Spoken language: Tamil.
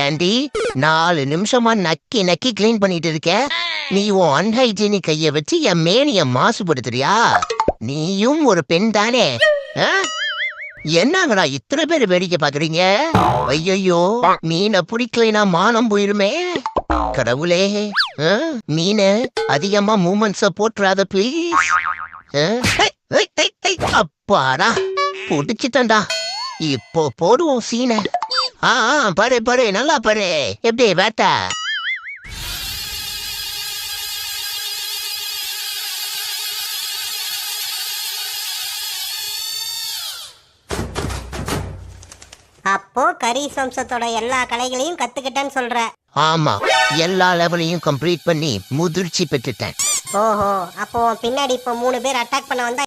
ஏண்டி 4 நிமிஷமா நக்கி நக்கி கிளீன் பண்ணிட்டு இருக்க? நீ உன் அன்ஹைஜீனிக் கைய வச்சு என் மேனிய மாசுபடுத்துறியா? நீயும் ஒரு பெண் தானே? என்னங்கடா இத்தனை பேர் வேடிக்கை பாக்குறீங்க? ஐயோ, மீனை பிடிக்கலைனா மானம் போயிருமே. கடவுளே, மீன அதிகமா மூமெண்ட்ஸ போட்டுறாத ப்ளீஸ். அப்பாடா, புடிச்சிட்டா. இப்போ போடுவோம் சீனை. பாரு பாரு, நல்லா பாரு. எப்படி வேட்டா? அப்போ கரீஸ் வம்சத்தோட எல்லா கலைகளையும் கத்துக்கிட்டேன்னு சொல்ற? ஆமா, எல்லா லெவலையும் கம்ப்ளீட் பண்ணி முதிர்ச்சி பெற்றுட்டேன். ஓஹோ, அப்போ பின்னாடி இப்போ 3 பேர் அட்டாக் பண்ண வந்தா